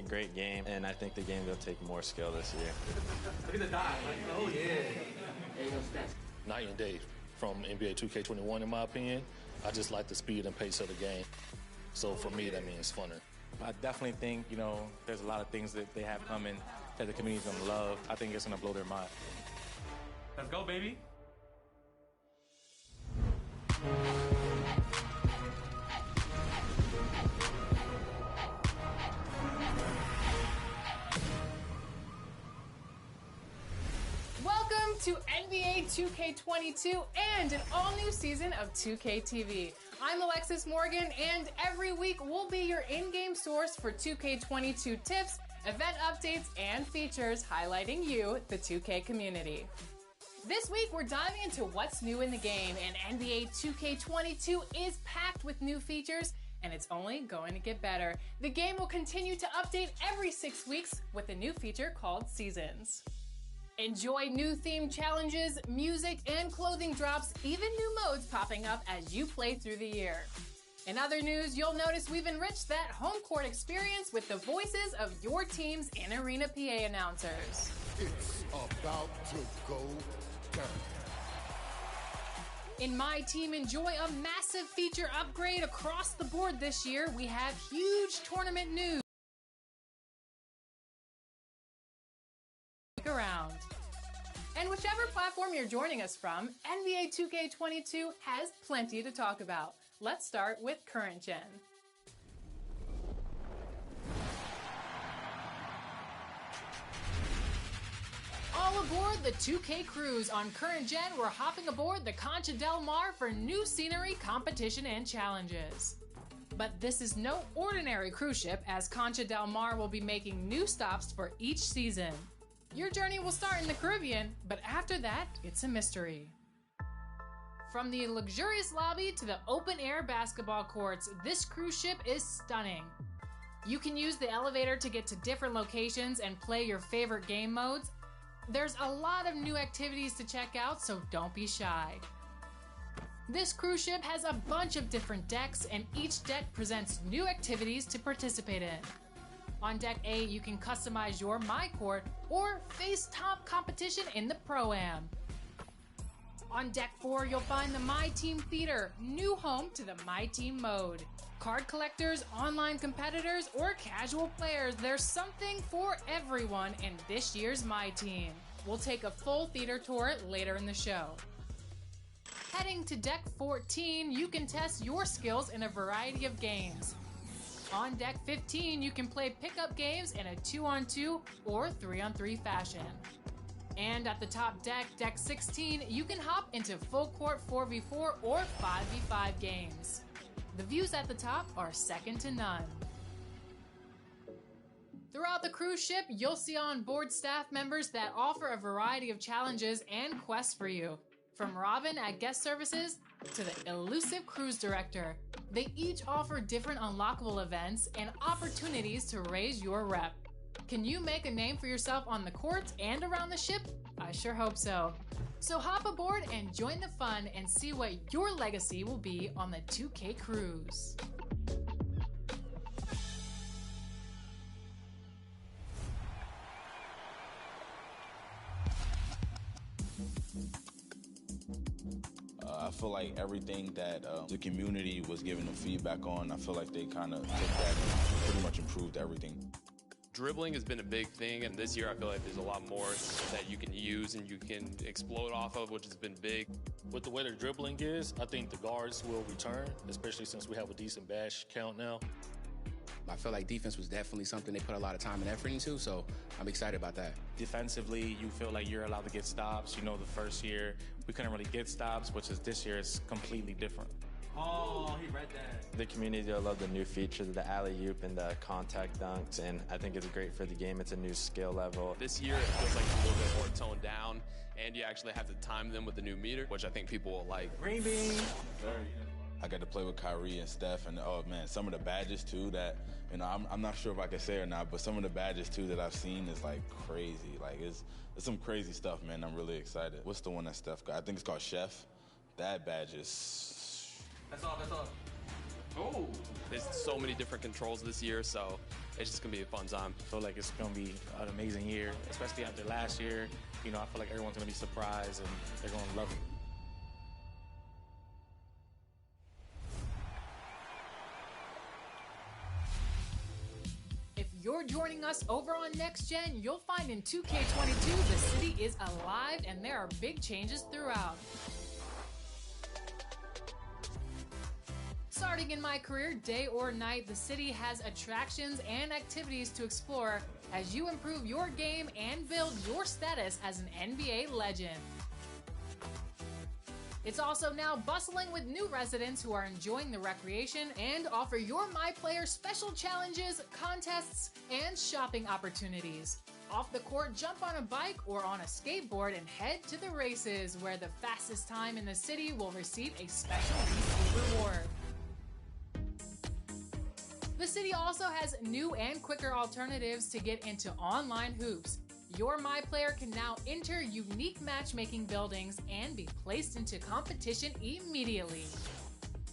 great game, and I think the game will take more skill this year. Look at the dive. Like, oh, yeah. Night and day from NBA 2K21, in my opinion. I just like the speed and pace of the game. So for me, that means funner. I definitely think, there's a lot of things that they have coming that the community's going to love. I think it's going to blow their mind. Let's go, baby. Welcome to NBA 2K22 and an all-new season of 2K TV. I'm Alexis Morgan, and every week we'll be your in-game source for 2K22 tips, event updates, and features highlighting you, the 2K community. This week we're diving into what's new in the game, and NBA 2K22 is packed with new features, and it's only going to get better. The game will continue to update every 6 weeks with a new feature called Seasons. Enjoy new theme challenges, music, and clothing drops, even new modes popping up as you play through the year. In other news, you'll notice we've enriched that home court experience with the voices of your team's in-arena PA announcers. It's about to go down. In My Team, enjoy a massive feature upgrade across the board this year. We have huge tournament news. Around. And whichever platform you're joining us from, NBA 2K22 has plenty to talk about. Let's start with current gen. All aboard the 2K cruise. On current gen, we're hopping aboard the Concha Del Mar for new scenery, competition, and challenges. But this is no ordinary cruise ship, as Concha Del Mar will be making new stops for each season. Your journey will start in the Caribbean, but after that, it's a mystery. From the luxurious lobby to the open-air basketball courts, this cruise ship is stunning. You can use the elevator to get to different locations and play your favorite game modes. There's a lot of new activities to check out, so don't be shy. This cruise ship has a bunch of different decks, and each deck presents new activities to participate in. On Deck A, you can customize your My Court or face top competition in the Pro-Am. On Deck 4, you'll find the My Team Theater, new home to the My Team mode. Card collectors, online competitors, or casual players, there's something for everyone in this year's My Team. We'll take a full theater tour later in the show. Heading to Deck 14, you can test your skills in a variety of games. On Deck 15, you can play pickup games in a 2-on-2 or 3-on-3 fashion. And at the top deck, Deck 16, you can hop into full court 4v4 or 5v5 games. The views at the top are second to none. Throughout the cruise ship, you'll see on-board staff members that offer a variety of challenges and quests for you. From Robin at Guest Services to the elusive cruise director, they each offer different unlockable events and opportunities to raise your rep. Can you make a name for yourself on the court and around the ship? I sure hope so. So hop aboard and join the fun and see what your legacy will be on the 2K cruise. I feel like everything that the community was giving them feedback on, I feel like they kind of took that and pretty much improved everything. Dribbling has been a big thing, and this year I feel like there's a lot more that you can use and you can explode off of, which has been big. With the way the dribbling is, I think the guards will return, especially since we have a decent bash count now. I feel like defense was definitely something they put a lot of time and effort into, so I'm excited about that. Defensively, you feel like you're allowed to get stops. The first year, we couldn't really get stops, which is this year is completely different. Oh, he read that. The community will love the new features, the alley-oop and the contact dunks, and I think it's great for the game. It's a new skill level. This year it feels like it's a little bit more toned down, and you actually have to time them with the new meter, which I think people will like. Green bean. I got to play with Kyrie and Steph, and oh man, some of the badges too that, I'm not sure if I can say or not, but some of the badges too that I've seen is like crazy. Like it's some crazy stuff, man. I'm really excited. What's the one that Steph got? I think it's called Chef. That badge is... That's all. Oh. There's so many different controls this year, so it's just going to be a fun time. I feel like it's going to be an amazing year, especially after last year. You know, I feel like everyone's going to be surprised and they're going to love it. If you're joining us over on Next Gen, you'll find in 2K22 the city is alive and there are big changes throughout. Starting in my career, day or night, the city has attractions and activities to explore as you improve your game and build your status as an NBA legend. It's also now bustling with new residents who are enjoying the recreation and offer your My Player special challenges, contests, and shopping opportunities. Off the court, jump on a bike or on a skateboard and head to the races, where the fastest time in the city will receive a special VC reward. The city also has new and quicker alternatives to get into online hoops. Your My Player can now enter unique matchmaking buildings and be placed into competition immediately.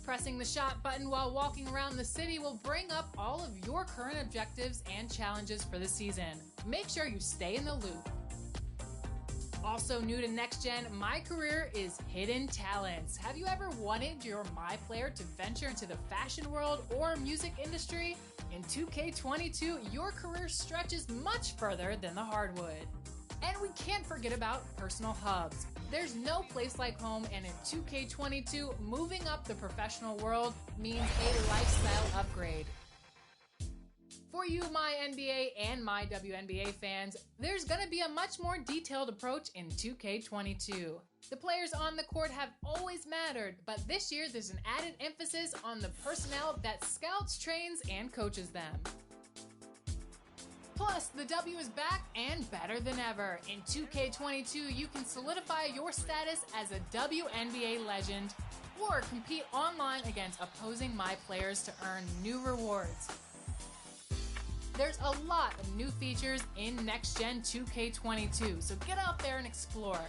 Pressing the shot button while walking around the city will bring up all of your current objectives and challenges for the season. Make sure you stay in the loop. Also new to Next Gen, My Career is Hidden Talents. Have you ever wanted your My Player to venture into the fashion world or music industry? In 2K22, your career stretches much further than the hardwood. And we can't forget about personal hubs. There's no place like home, and in 2K22, moving up the professional world means a lifestyle upgrade. For you, my NBA and my WNBA fans, there's gonna be a much more detailed approach in 2K22. The players on the court have always mattered, but this year there's an added emphasis on the personnel that scouts, trains, and coaches them. Plus, the W is back and better than ever. In 2K22, you can solidify your status as a WNBA legend or compete online against opposing My Players to earn new rewards. There's a lot of new features in Next Gen 2K22, so get out there and explore.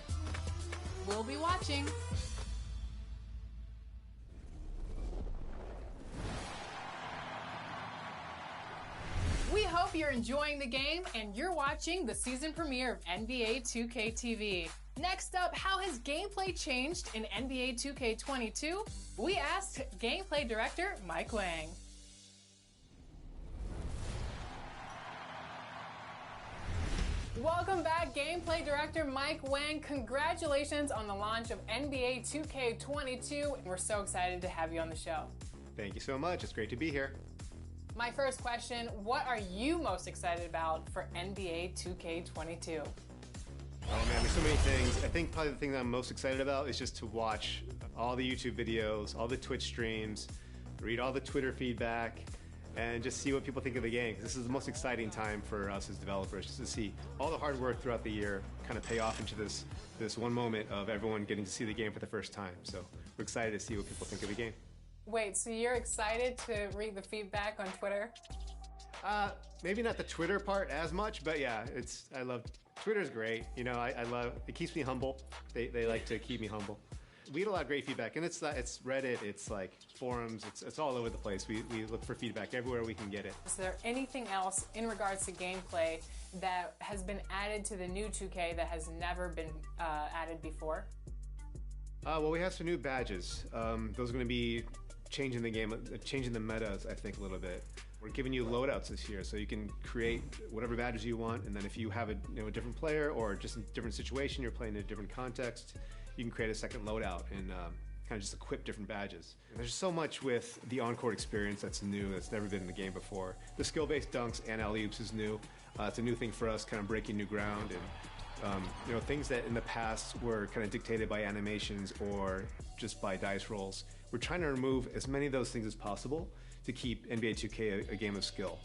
We'll be watching. We hope you're enjoying the game and you're watching the season premiere of NBA 2K TV. Next up, how has gameplay changed in NBA 2K22? We asked gameplay director Mike Wang. Welcome back, gameplay director Mike Wang. Congratulations on the launch of NBA 2K22. We're so excited to have you on the show. Thank you so much. It's great to be here. My first question, what are you most excited about for NBA 2K22? Oh man, there's so many things. I think probably the thing that I'm most excited about is just to watch all the YouTube videos, all the Twitch streams, read all the Twitter feedback, and just see what people think of the game. This is the most exciting time for us as developers, just to see all the hard work throughout the year kind of pay off into this one moment of everyone getting to see the game for the first time. So we're excited to see what people think of the game. Wait, so you're excited to read the feedback on Twitter? Maybe not the Twitter part as much, but yeah, I love Twitter's great. You know, I love it. Keeps me humble. They like to keep me humble. We get a lot of great feedback, and it's Reddit, it's like forums, it's all over the place. We look for feedback everywhere we can get it. Is there anything else in regards to gameplay that has been added to the new 2K that has never been added before? Well, we have some new badges. Those are going to be changing the game, changing the metas, I think, a little bit. We're giving you loadouts this year, so you can create whatever badges you want, and then if you have a different player or just a different situation, you're playing in a different context, you can create a second loadout and kind of just equip different badges. And there's so much with the on-court experience that's new, that's never been in the game before. The skill-based dunks and alley-oops is new. It's a new thing for us, kind of breaking new ground, and things that in the past were kind of dictated by animations or just by dice rolls. We're trying to remove as many of those things as possible to keep NBA 2K a game of skill.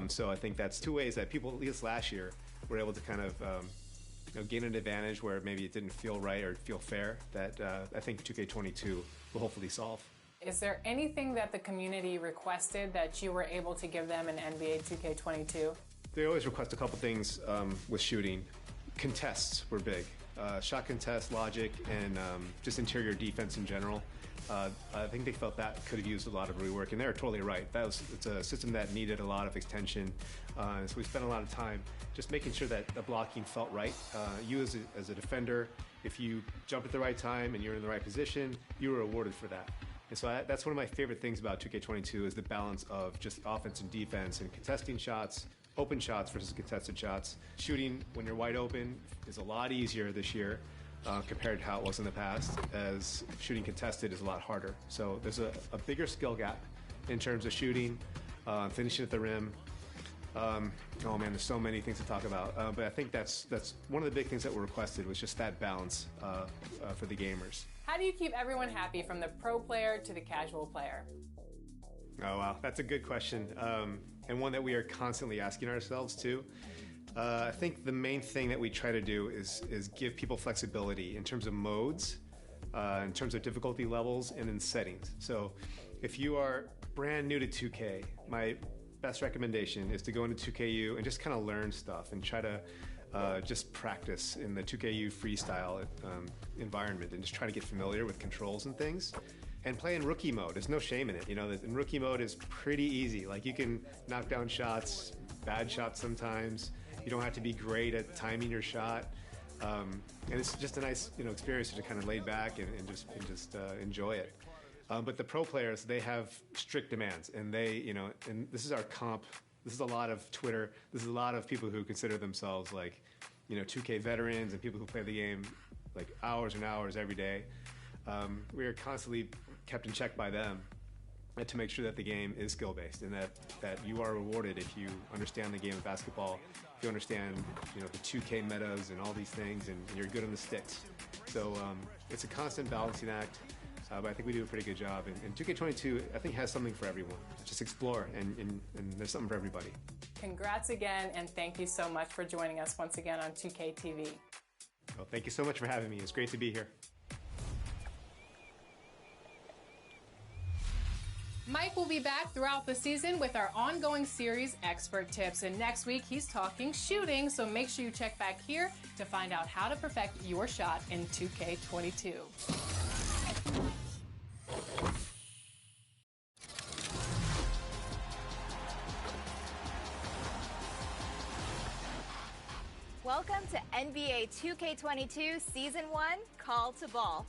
So I think that's two ways that people, at least last year, were able to kind of gain an advantage where maybe it didn't feel right or feel fair, that I think 2K22 will hopefully solve. Is there anything that the community requested that you were able to give them in NBA 2K22? They always request a couple things with shooting. Contests were big. Shot contest, logic, and just interior defense in general. I think they felt that could have used a lot of rework, and they're totally right. It's a system that needed a lot of extension, so we spent a lot of time just making sure that the blocking felt right. You as a defender, if you jumped at the right time and you're in the right position, you were rewarded for that. And so that's one of my favorite things about 2K22 is the balance of just offense and defense and contesting shots, open shots versus contested shots. Shooting when you're wide open is a lot easier this year compared to how it was in the past, as shooting contested is a lot harder. So there's a bigger skill gap in terms of shooting, finishing at the rim. Oh man, there's so many things to talk about. But I think that's one of the big things that were requested was just that balance for the gamers. How do you keep everyone happy, from the pro player to the casual player? Oh wow, that's a good question, and one that we are constantly asking ourselves too. I think the main thing that we try to do is give people flexibility in terms of modes, in terms of difficulty levels, and in settings. So if you are brand new to 2K, my best recommendation is to go into 2KU and just kind of learn stuff and try to just practice in the 2KU freestyle environment and just try to get familiar with controls and things. And play in rookie mode. There's no shame in it. You know, in rookie mode is pretty easy. Like, you can knock down shots, bad shots sometimes. You don't have to be great at timing your shot. And it's just a nice, experience to kind of lay back and just enjoy it. But the pro players, they have strict demands, and and this is our comp. This is a lot of Twitter. This is a lot of people who consider themselves like, 2K veterans and people who play the game like hours and hours every day. We are constantly kept in check by them to make sure that the game is skill-based and that you are rewarded if you understand the game of basketball, if you understand the 2K metas and all these things, and you're good on the sticks. So it's a constant balancing act, but I think we do a pretty good job. And 2K22, I think, has something for everyone. Just explore, and there's something for everybody. Congrats again, and thank you so much for joining us once again on 2K TV. Well, thank you so much for having me. It's great to be here. Mike will be back throughout the season with our ongoing series, Expert Tips. And next week, he's talking shooting, so make sure you check back here to find out how to perfect your shot in 2K22. Welcome to NBA 2K22 Season 1, Call to Ball.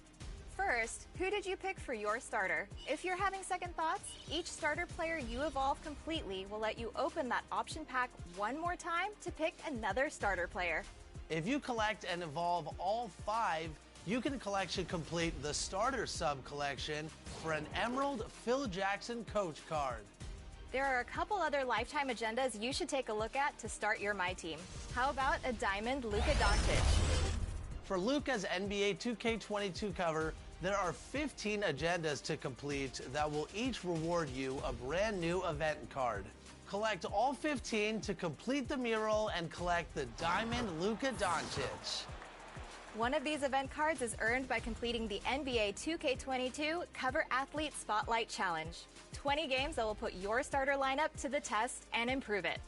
First, who did you pick for your starter? If you're having second thoughts, each starter player you evolve completely will let you open that option pack one more time to pick another starter player. If you collect and evolve all 5, you can collection complete the starter sub collection for an Emerald Phil Jackson coach card. There are a couple other lifetime agendas you should take a look at to start your My Team. How about a Diamond Luka Doncic? For Luka's NBA 2K22 cover, there are 15 agendas to complete that will each reward you a brand new event card. Collect all 15 to complete the mural and collect the Diamond Luka Doncic. One of these event cards is earned by completing the NBA 2K22 Cover Athlete Spotlight Challenge. 20 games that will put your starter lineup to the test and improve it.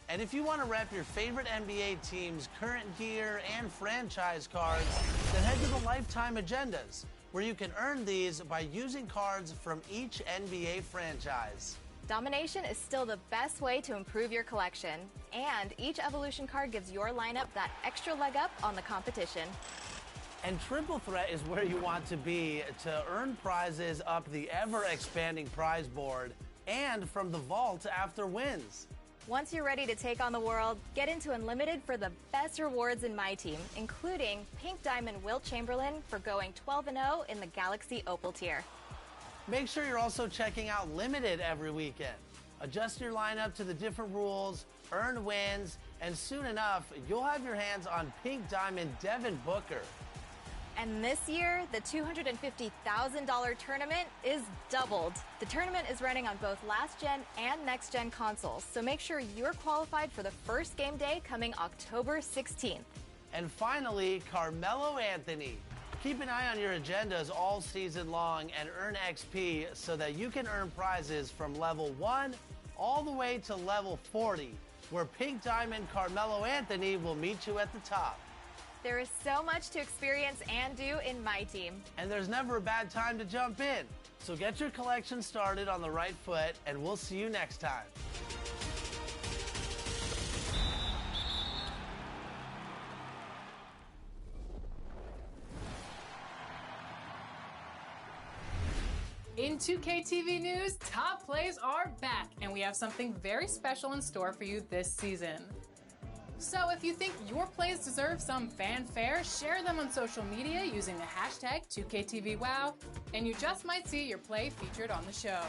And if you want to rep your favorite NBA team's current gear and franchise cards, then head to the Lifetime Agendas, where you can earn these by using cards from each NBA franchise. Domination is still the best way to improve your collection, and each evolution card gives your lineup that extra leg up on the competition. And Triple Threat is where you want to be to earn prizes up the ever-expanding prize board and from the vault after wins. Once you're ready to take on the world, get into Unlimited for the best rewards in My Team, including Pink Diamond Wilt Chamberlain for going 12-0 in the Galaxy Opal tier. Make sure you're also checking out Limited every weekend. Adjust your lineup to the different rules, earn wins, and soon enough, you'll have your hands on Pink Diamond Devin Booker. And this year, the $250,000 tournament is doubled. The tournament is running on both last-gen and next-gen consoles, so make sure you're qualified for the first game day coming October 16th. And finally, Carmelo Anthony. Keep an eye on your agendas all season long and earn XP so that you can earn prizes from level 1 all the way to level 40, where Pink Diamond Carmelo Anthony will meet you at the top. There is so much to experience and do in my team. And there's never a bad time to jump in. So get your collection started on the right foot, and we'll see you next time. In 2K TV news, top plays are back, and we have something very special in store for you this season. So if you think your plays deserve some fanfare, share them on social media using the hashtag 2KTVWow, and you just might see your play featured on the show.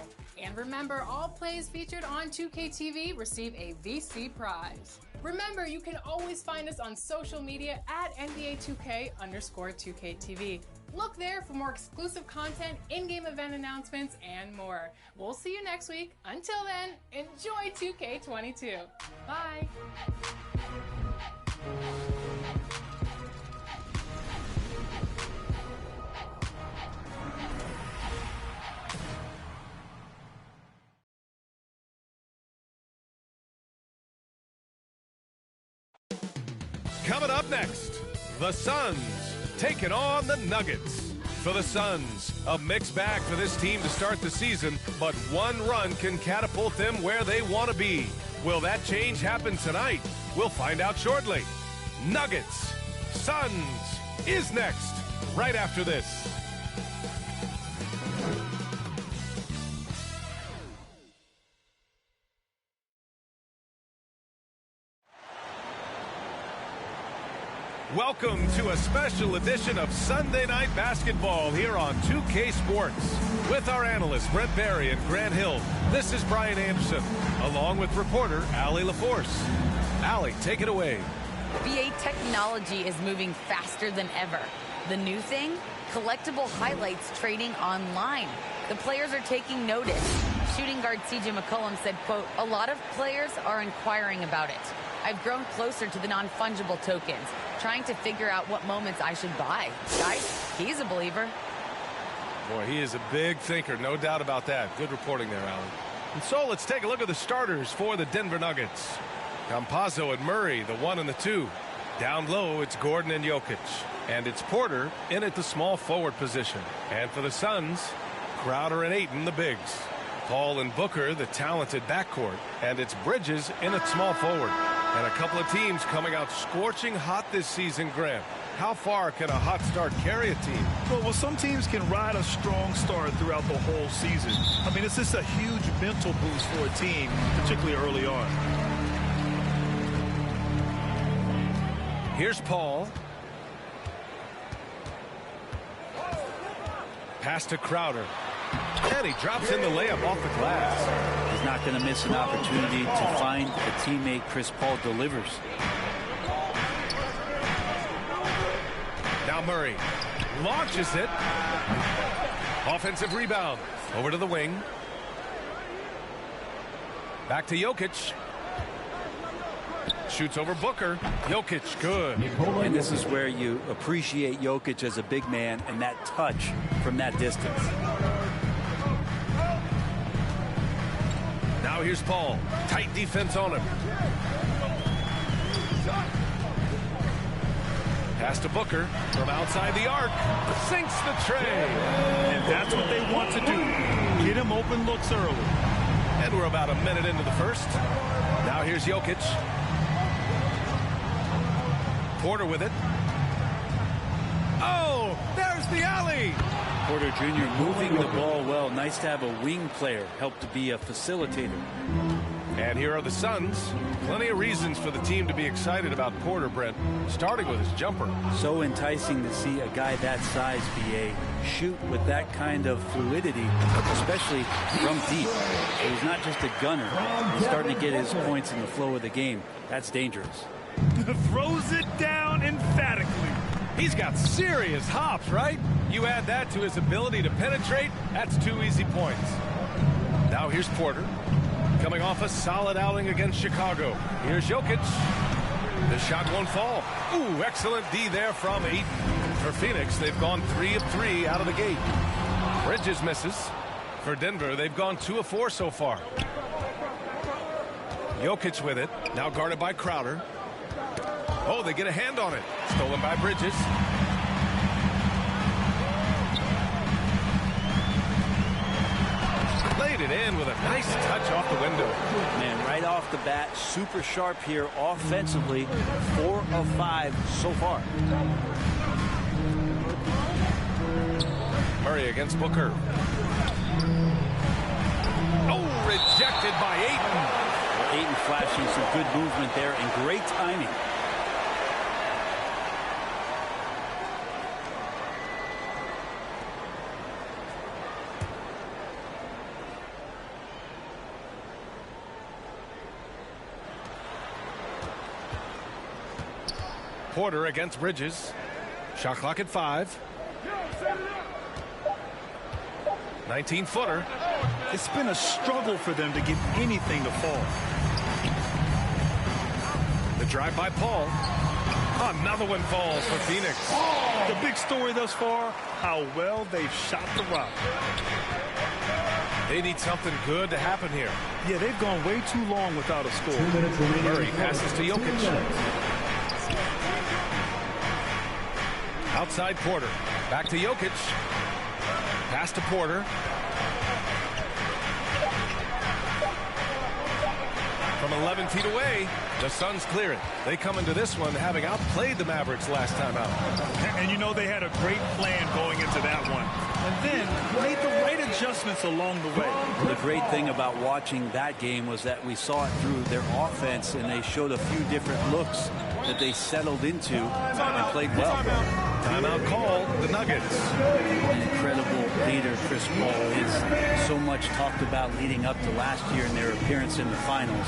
And remember, all plays featured on 2KTV receive a VC prize. Remember, you can always find us on social media at NBA2K_2KTV. Look there for more exclusive content, in-game event announcements, and more. We'll see you next week. Until then, enjoy 2K22. Bye. Coming up next, the Suns taking on the Nuggets. For the Suns, a mixed bag for this team to start the season, but one run can catapult them where they want to be. Will that change happen tonight? We'll find out shortly. Nuggets, Suns is next, right after this. Welcome to a special edition of Sunday Night Basketball here on 2K Sports. With our analysts Brent Barry and Grant Hill, this is Brian Anderson, along with reporter Allie LaForce. Allie, take it away. NBA technology is moving faster than ever. The new thing? Collectible highlights trading online. The players are taking notice. Shooting guard CJ McCollum said, quote, "A lot of players are inquiring about it. I've grown closer to the non-fungible tokens, trying to figure out what moments I should buy." Guys, he's a believer. Boy, he is a big thinker, no doubt about that. Good reporting there, Allie. And so let's take a look at the starters for the Denver Nuggets. Campazzo and Murray, the 1 and the 2. Down low, it's Gordon and Jokic. And it's Porter in at the small forward position. And for the Suns, Crowder and Ayton, the bigs. Paul and Booker, the talented backcourt. And it's Bridges in at small forward. And a couple of teams coming out scorching hot this season, Grant. How far can a hot start carry a team? Well, some teams can ride a strong start throughout the whole season. I mean, it's just a huge mental boost for a team, particularly early on. Here's Paul. Pass to Crowder. And he drops in the layup off the glass. He's not going to miss an opportunity to find a teammate. Chris Paul delivers. Now Murray launches it. Offensive rebound. Over to the wing. Back to Jokic. Shoots over Booker. Jokic, good. And this is where you appreciate Jokic as a big man and that touch from that distance. Now here's Paul. Tight defense on him. Pass to Booker from outside the arc. Sinks the tray. And that's what they want to do. Get him open looks early. And we're about a minute into the first. Now here's Jokic. Porter with it. Oh, there's the alley. Porter Jr. moving the ball well. Nice to have a wing player help to be a facilitator. And here are the Suns. Plenty of reasons for the team to be excited about Porter, Brent, starting with his jumper. So enticing to see a guy that size, BA, shoot with that kind of fluidity, especially from deep. So he's not just a gunner. He's starting to get his points in the flow of the game. That's dangerous. Throws it down emphatically. He's got serious hops, right? You add that to his ability to penetrate, that's 2 easy points. Now here's Porter, coming off a solid outing against Chicago. Here's Jokic. The shot won't fall. Ooh, excellent D there from Ayton. For Phoenix, they've gone 3 of 3 out of the gate. Bridges misses. For Denver, they've gone 2 of 4 so far. Jokic with it, now guarded by Crowder. Oh, they get a hand on it. Stolen by Bridges. Laid it in with a nice touch off the window. Man, right off the bat, super sharp here offensively. 4 of 5 so far. Murray against Booker. Oh, rejected by Ayton. Ayton flashing some good movement there and great timing. Porter against Bridges. Shot clock at 5. 19-footer. It's been a struggle for them to get anything to fall. The drive by Paul. Another one falls for Phoenix. The big story thus far, how well they've shot the rock. They need something good to happen here. Yeah, they've gone way too long without a score. Murray passes to Jokic. Outside Porter. Back to Jokic. Pass to Porter. From 11 feet away, the Suns clear it. They come into this one having outplayed the Mavericks last time out. And you know they had a great plan going into that one. And then made the right adjustments along the way. The great thing about watching that game was that we saw it through their offense, and they showed a few different looks that they settled into and played well. Timeout call, the Nuggets. An incredible leader, Chris Paul, is so much talked about leading up to last year and their appearance in the finals.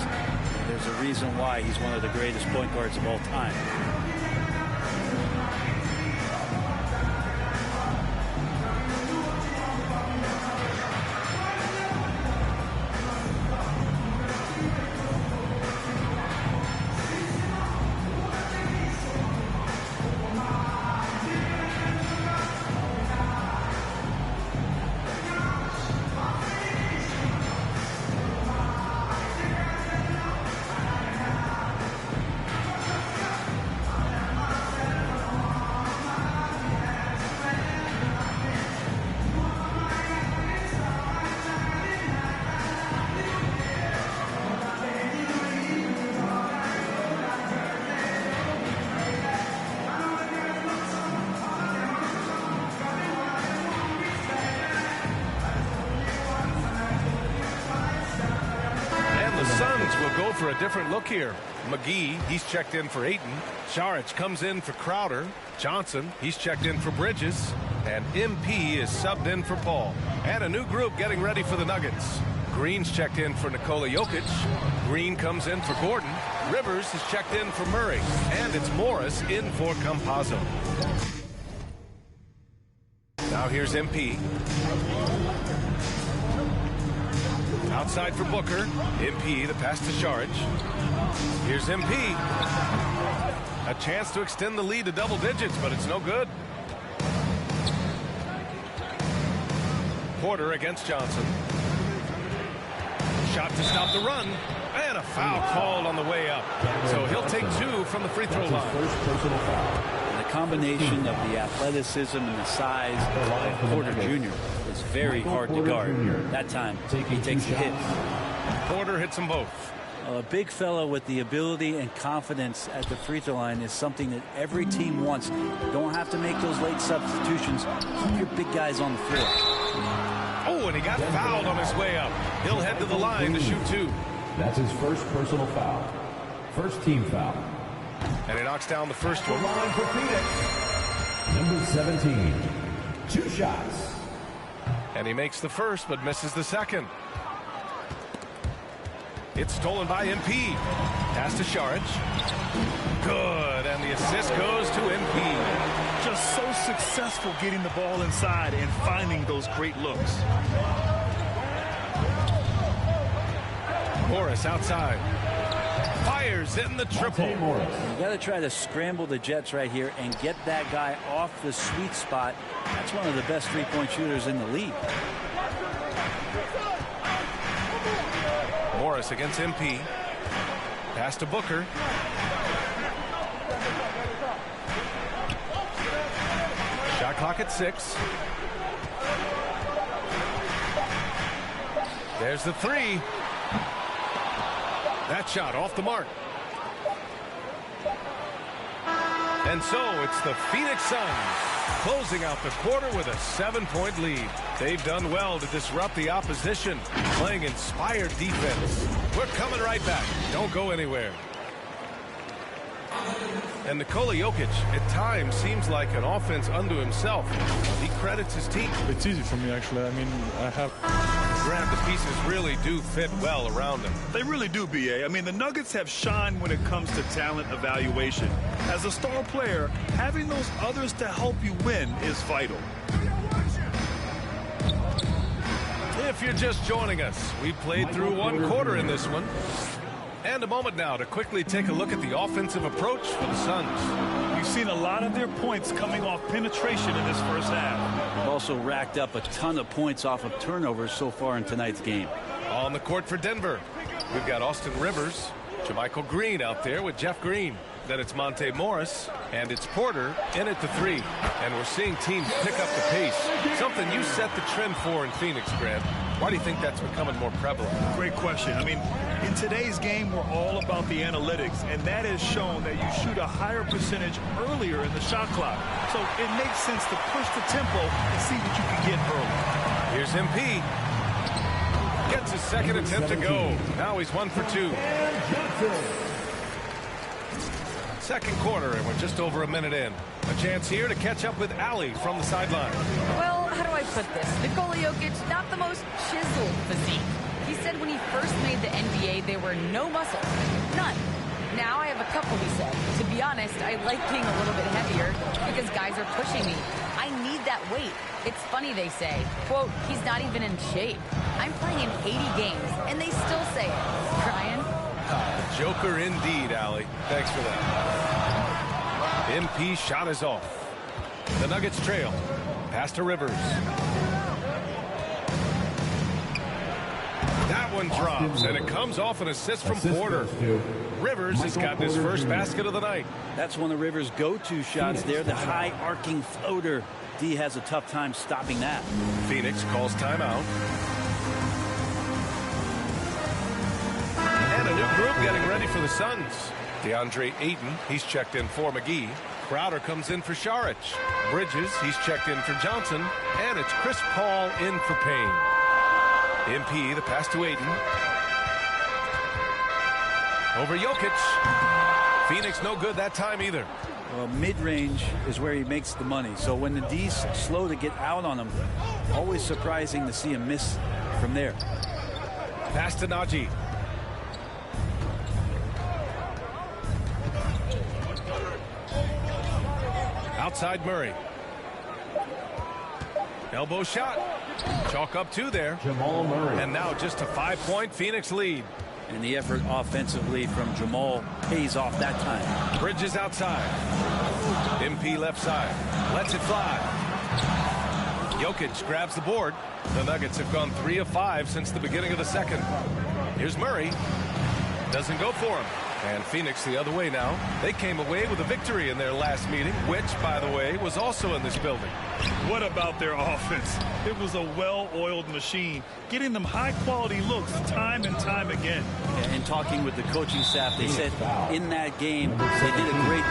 There's a reason why he's one of the greatest point guards of all time. For a different look here. McGee, he's checked in for Ayton. Saric comes in for Crowder. Johnson, he's checked in for Bridges. And MP is subbed in for Paul. And a new group getting ready for the Nuggets. Green's checked in for Nikola Jokic. Green comes in for Gordon. Rivers is checked in for Murray. And it's Morris in for Campazzo. Now here's MP. Outside for Booker. MP, the pass to Saric. Here's MP. A chance to extend the lead to double digits, but it's no good. Porter against Johnson. Shot to stop the run. And a foul called on the way up. So he'll take 2 from the free throw line. The combination of the athleticism and the size of Porter Jr. is very hard to guard. That time, he takes the hit. Porter hits them both. A big fellow with the ability and confidence at the free throw line is something that every team wants. You don't have to make those late substitutions. Keep your big guys on the floor. Oh, and he got fouled on his way up. He'll head to the line to shoot 2. That's his first personal foul. First team foul. And he knocks down the first one. Line for Phoenix. Number 17. 2 shots. And he makes the first, but misses the second. It's stolen by MP. Pass to Saric. Good, and the assist goes to MP. Just so successful getting the ball inside and finding those great looks. Morris outside. Fires in the triple. You got to try to scramble the Jets right here and get that guy off the sweet spot. That's one of the best three-point shooters in the league. Morris against MP. Pass to Booker. Shot clock at 6. There's the 3. That shot off the mark. And so it's the Phoenix Suns closing out the quarter with a 7-point lead. They've done well to disrupt the opposition, playing inspired defense. We're coming right back. Don't go anywhere. And Nikola Jokic, at times, seems like an offense unto himself. He credits his team. It's easy for me, actually. I mean, I have... Grant, the pieces really do fit well around him. They really do, B.A. I mean, the Nuggets have shined when it comes to talent evaluation. As a star player, having those others to help you win is vital. If you're just joining us, we've played through one quarter in this one. And a moment now to quickly take a look at the offensive approach for the Suns. You've seen a lot of their points coming off penetration in this first half. They've also racked up a ton of points off of turnovers so far in tonight's game. On the court for Denver, we've got Austin Rivers, JaMychal Green out there with Jeff Green. Then it's Monte Morris, and it's Porter in at the 3. And we're seeing teams pick up the pace, something you set the trend for in Phoenix, Grant. Why do you think that's becoming more prevalent? Great question. I mean, in today's game, we're all about the analytics, and that has shown that you shoot a higher percentage earlier in the shot clock. So it makes sense to push the tempo and see what you can get early. Here's MP. Gets his second attempt to go. Now he's 1 for 2. Second quarter, and we're just over a minute in. A chance here to catch up with Allie from the sideline. Well, how do I put this? Nikola Jokic, not the most chiseled physique. He said when he first made the NBA, there were no muscles. None. Now I have a couple, he said. To be honest, I like being a little bit heavier because guys are pushing me. I need that weight. It's funny they say, quote, he's not even in shape. I'm playing in 80 games, and they still say it. Brian? Joker indeed, Allie. Thanks for that. MP shot is off. The Nuggets trail. Pass to Rivers. That one drops, and it comes off an assist from Porter. Rivers has gotten his first basket of the night. That's one of Rivers' go-to shots there, the high arcing floater. D has a tough time stopping that. Phoenix calls timeout. And a new group getting ready for the Suns. DeAndre Ayton, he's checked in for McGee. Crowder comes in for Šarić. Bridges, he's checked in for Johnson. And it's Chris Paul in for Payne. MP, the pass to Ayton. Over Jokic. Phoenix no good that time either. Well, mid-range is where he makes the money. So when the D's slow to get out on him, always surprising to see him miss from there. Pass to Nagy. Outside Murray. Elbow shot. Chalk up 2 there. Jamal Murray. And now just a 5-point Phoenix lead. And the effort offensively from Jamal pays off that time. Bridges outside. MP left side. Lets it fly. Jokic grabs the board. The Nuggets have gone 3 of 5 since the beginning of the second. Here's Murray. Doesn't go for him. And Phoenix the other way now. They came away with a victory in their last meeting, which, by the way, was also in this building. What about their offense? It was a well-oiled machine, getting them high-quality looks time and time again. And talking with the coaching staff, they said in that game, they did a great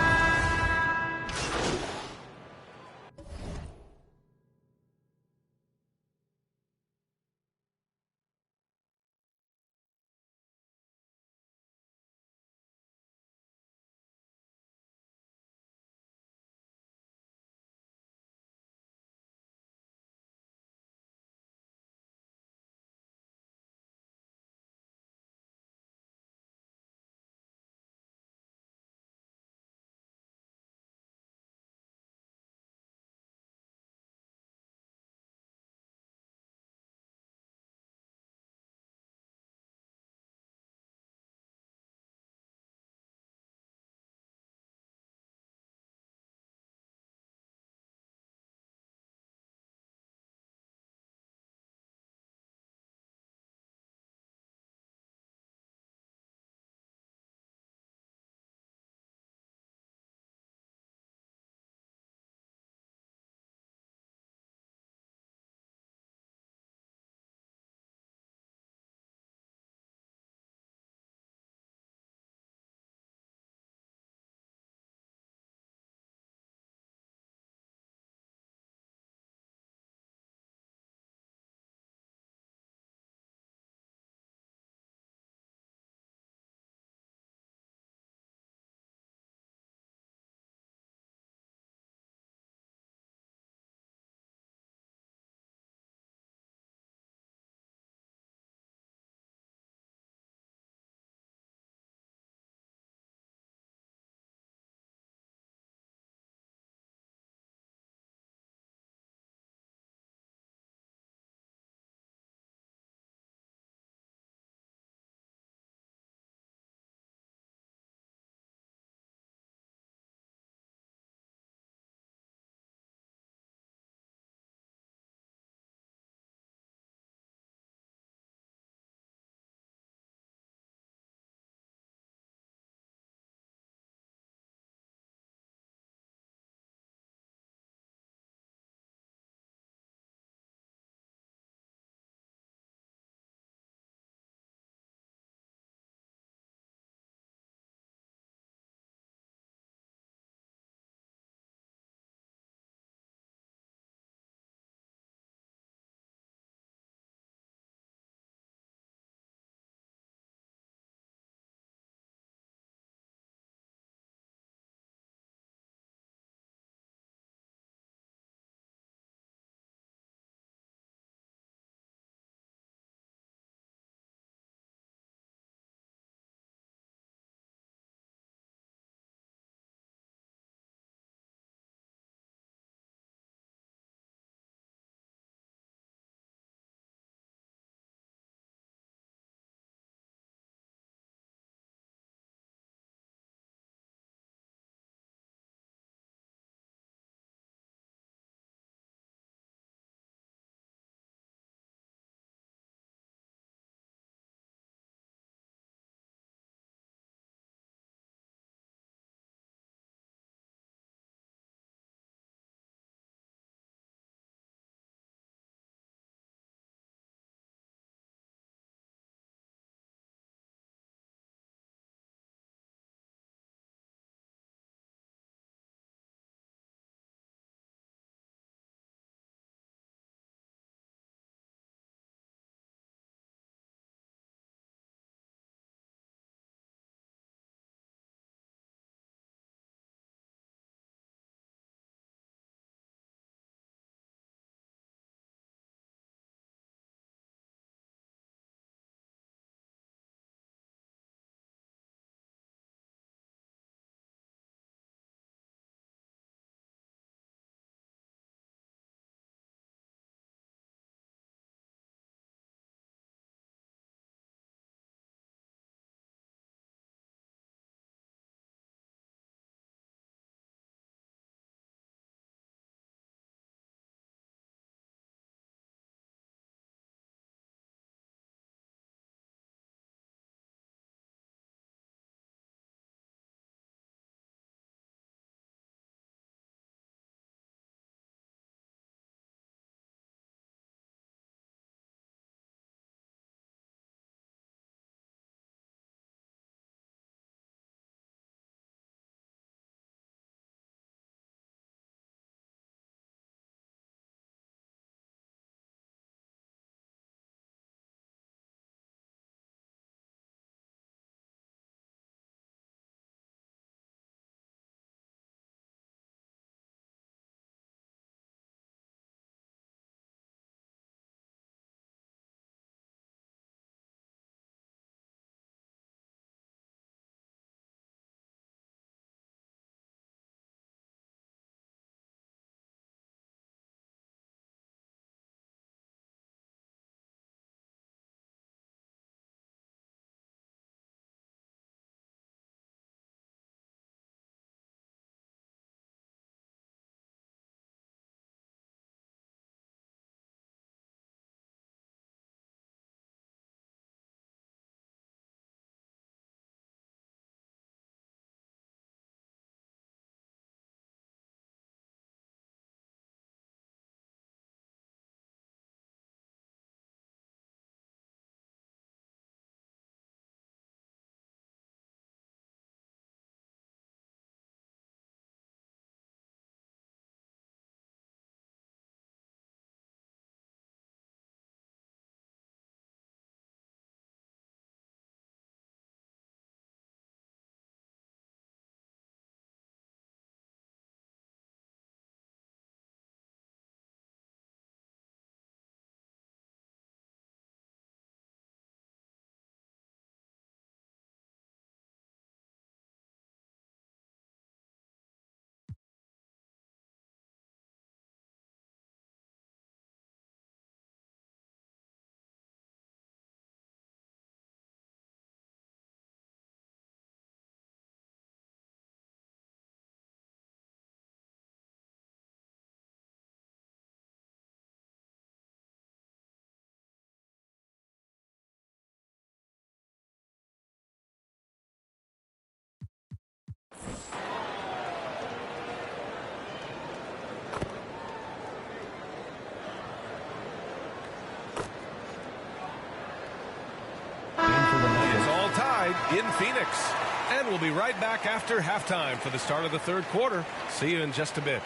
in Phoenix. And we'll be right back after halftime for the start of the third quarter. See you in just a bit.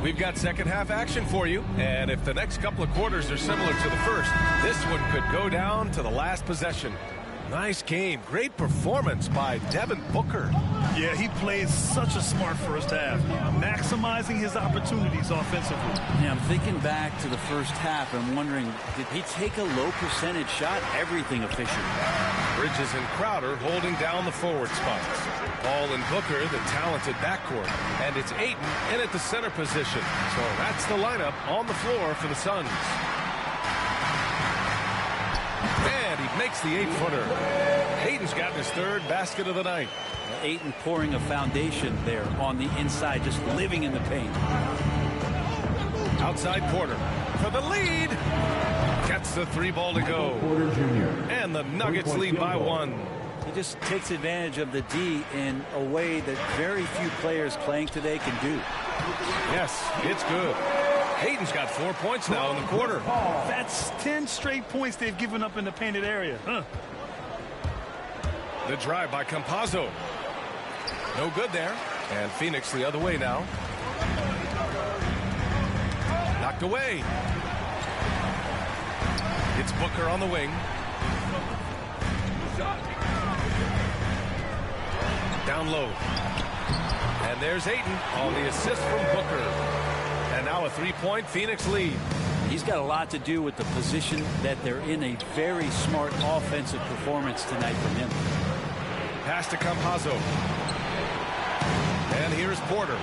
We've got second half action for you, and if the next couple of quarters are similar to the first, this one could go down to the last possession. Nice game. Great performance by Devin Booker. Yeah, he played such a smart first half, maximizing his opportunities offensively. Yeah, I'm thinking back to the first half and wondering, did he take a low percentage shot? Everything efficient. Bridges and Crowder holding down the forward spots. Paul and Booker, the talented backcourt. And it's Ayton in at the center position. So that's the lineup on the floor for the Suns. And he makes the 8-footer. Ayton's got his third basket of the night. Ayton pouring a foundation there on the inside, just living in the paint. Outside Porter for the lead. Gets the 3-ball to go. Porter Jr. And the Nuggets lead by 1. He just takes advantage of the D in a way that very few players playing today can do. Yes, it's good. Ayton's got 4 points now in the quarter. That's 10 straight points they've given up in the painted area. The drive by Campazzo. No good there. And Phoenix the other way now. Knocked away. It's Booker on the wing. Down low. And there's Ayton on the assist from Booker. And now a 3-point Phoenix lead. He's got a lot to do with the position that they're in. A very smart offensive performance tonight from him. Pass to Campazzo. And here's Porter.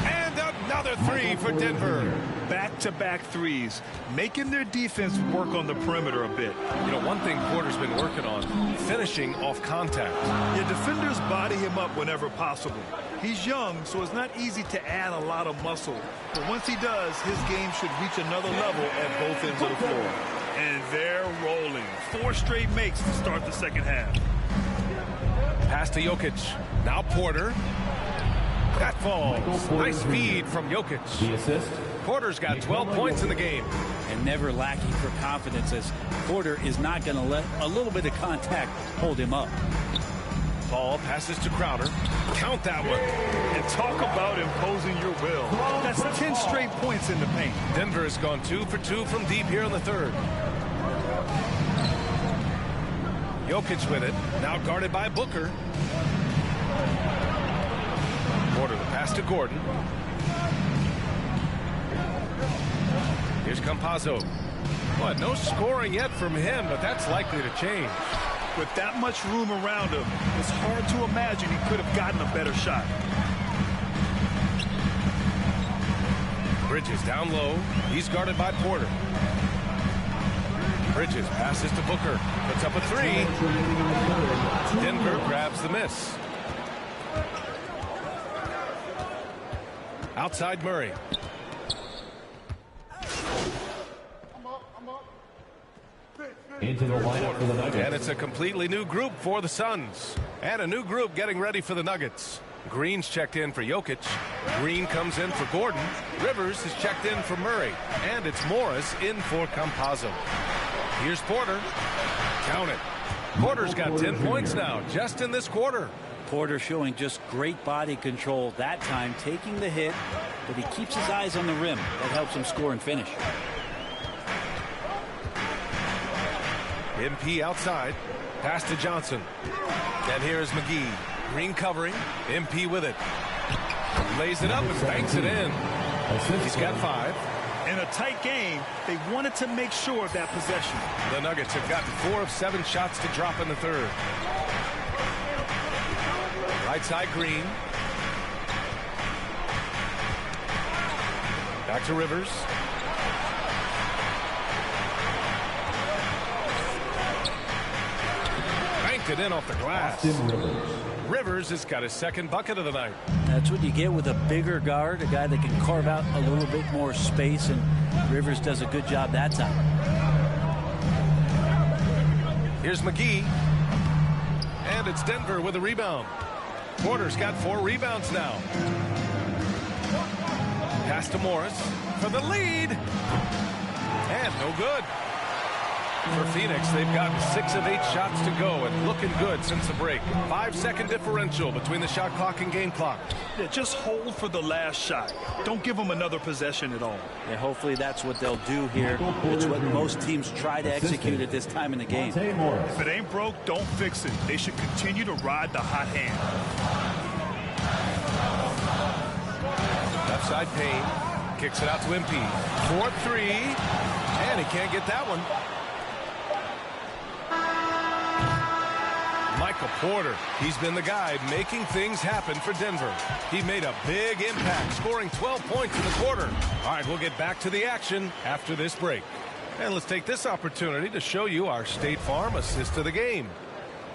And another 3 for Denver. Back-to-back threes, making their defense work on the perimeter a bit. You know, one thing Porter's been working on, finishing off contact. Yeah, defenders body him up whenever possible. He's young, so it's not easy to add a lot of muscle. But once he does, his game should reach another level at both ends of the floor. And they're rolling. 4 straight makes to start the second half. Pass to Jokic. Now Porter. That falls. Nice feed from Jokic. The assist. Porter's got 12 points in the game. And never lacking for confidence, as Porter is not going to let a little bit of contact hold him up. Paul passes to Crowder. Count that one. And talk about imposing your will. That's 10 straight points in the paint. Denver has gone 2 for 2 from deep here in the third. Jokic with it. Now guarded by Booker. Porter the pass to Gordon. Here's Campazzo. Well, no scoring yet from him, but that's likely to change. With that much room around him, it's hard to imagine he could have gotten a better shot. Bridges down low. He's guarded by Porter. Bridges passes to Booker. Puts up a 3. Denver grabs the miss. Outside Murray. Into the lineup for the Nuggets. And it's a completely new group for the Suns. And a new group getting ready for the Nuggets. Green's checked in for Jokic. Green comes in for Gordon. Rivers is checked in for Murray. And it's Morris in for Campazzo. Here's Porter. Count it. Porter's got 10 points now, just in this quarter. Porter showing just great body control that time, taking the hit, but he keeps his eyes on the rim. That helps him score and finish. MP outside. Pass to Johnson. And here's McGee. Green covering. MP with it. Lays it up and banks it in. He's got 5. In a tight game, they wanted to make sure of that possession. The Nuggets have gotten 4 of 7 shots to drop in the third. Right side Green. Back to Rivers. Banked it in off the glass. Rivers has got his second bucket of the night. That's what you get with a bigger guard, a guy that can carve out a little bit more space, and Rivers does a good job that time. Here's McGee. And it's Denver with a rebound. Porter's got 4 rebounds now. Pass to Morris for the lead. And no good. For Phoenix, they've gotten 6 of 8 shots to go and looking good since the break. 5-second differential between the shot clock and game clock. Yeah, just hold for the last shot. Don't give them another possession at all. Yeah, hopefully that's what they'll do here. It's what most teams try to execute at this time in the game. If it ain't broke, don't fix it. They should continue to ride the hot hand. Left side Payne. Kicks it out to MP. 4-3. And he can't get that one. Michael Porter, he's been the guy making things happen for Denver. He made a big impact, scoring 12 points in the quarter. All right, we'll get back to the action after this break. And let's take this opportunity to show you our State Farm assist of the game.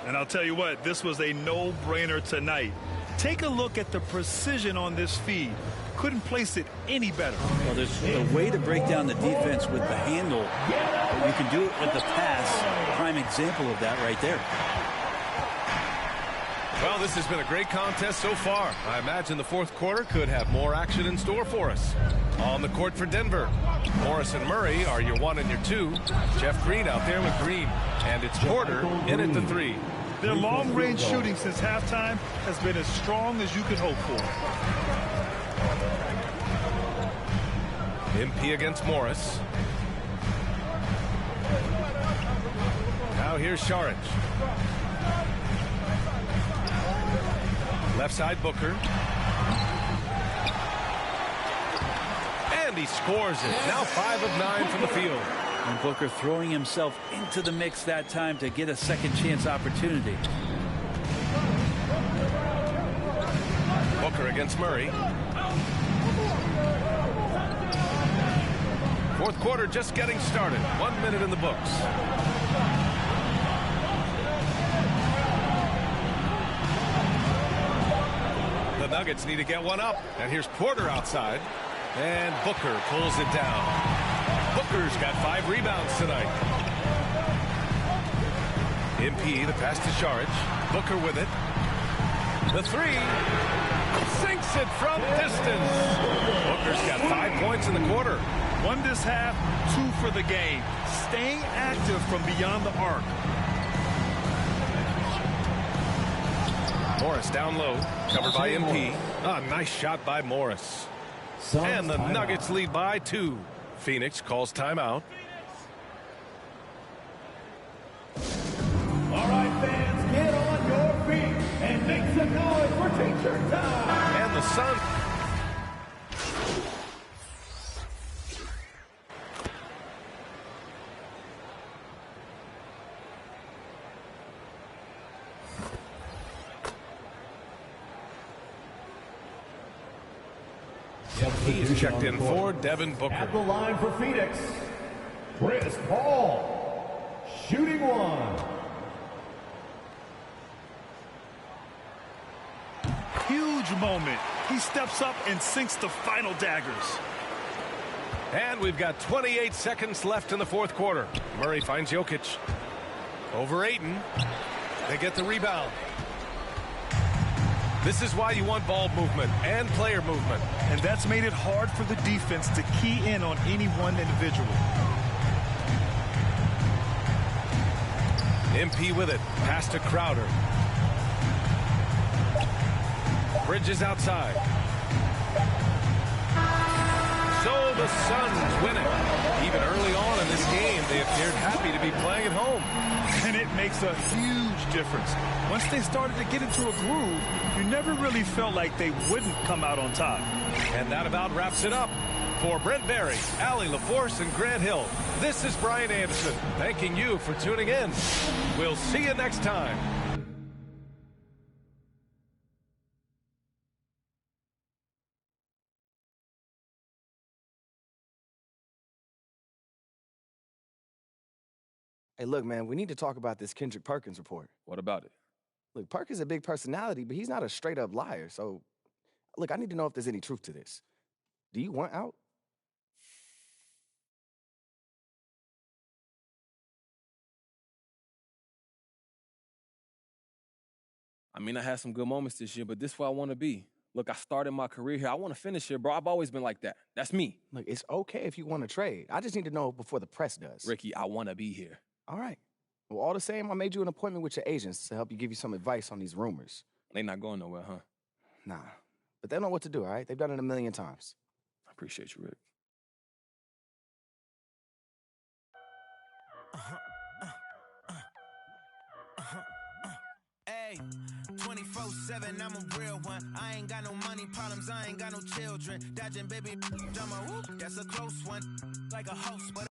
And I'll tell you what, this was a no-brainer tonight. Take a look at the precision on this feed. Couldn't place it any better. Well, there's a way to break down the defense with the handle, but you can do it with the pass. Prime example of that right there. Well, this has been a great contest so far. I imagine the fourth quarter could have more action in store for us. On the court for Denver, Morris and Murray are your 1 and your 2. Jeff Green out there with Green. And it's Porter in at the 3. Their long-range shooting since halftime has been as strong as you could hope for. MP against Morris. Now here's Saric. Left side Booker. And he scores it. Now 5 of 9 from the field. And Booker throwing himself into the mix that time to get a second chance opportunity. Booker against Murray. Fourth quarter just getting started. 1 minute in the books. The Nuggets need to get one up. And here's Porter outside. And Booker pulls it down. Booker's got 5 rebounds tonight. MP, the pass to Saric. Booker with it. The 3. Sinks it from distance. Booker's got 5 points in the quarter. 1 this half, 2 for the game. Staying active from beyond the arc. Morris down low, covered by MP. A nice shot by Morris. And the Nuggets lead by 2. Phoenix calls timeout. All right, fans, get on your feet and make some noise for teacher time. And the Sun. He's checked in for Devin Booker. At the line for Phoenix, Chris Paul, shooting 1. Huge moment. He steps up and sinks the final daggers. And we've got 28 seconds left in the fourth quarter. Murray finds Jokic. Over Ayton. They get the rebound. This is why you want ball movement and player movement. And that's made it hard for the defense to key in on any one individual. MP with it. Pass to Crowder. Bridges outside. So the Suns win it. Even early on in this game, they appeared happy to be playing at home. And it makes a huge difference. Once they started to get into a groove, you never really felt like they wouldn't come out on top. And that about wraps it up. For Brent Barry, Allie LaForce, and Grant Hill, this is Brian Anderson, thanking you for tuning in. We'll see you next time. Hey, look, man, we need to talk about this Kendrick Perkins report. What about it? Look, Perkins is a big personality, but he's not a straight-up liar. So, look, I need to know if there's any truth to this. Do you want out? I mean, I had some good moments this year, but this is where I want to be. Look, I started my career here. I want to finish here, bro. I've always been like that. That's me. Look, it's okay if you want to trade. I just need to know before the press does. Ricky, I want to be here. All right. Well, all the same, I made you an appointment with your agents to help you give you some advice on these rumors. They not going nowhere, huh? Nah. But they know what to do, all right? They've done it a million times. I appreciate you, Rick. Hey, 24/7, I'm a real one. I ain't got no money problems, I ain't got no children. Dodging baby, I'm a whoop, that's a close one. Like a host, but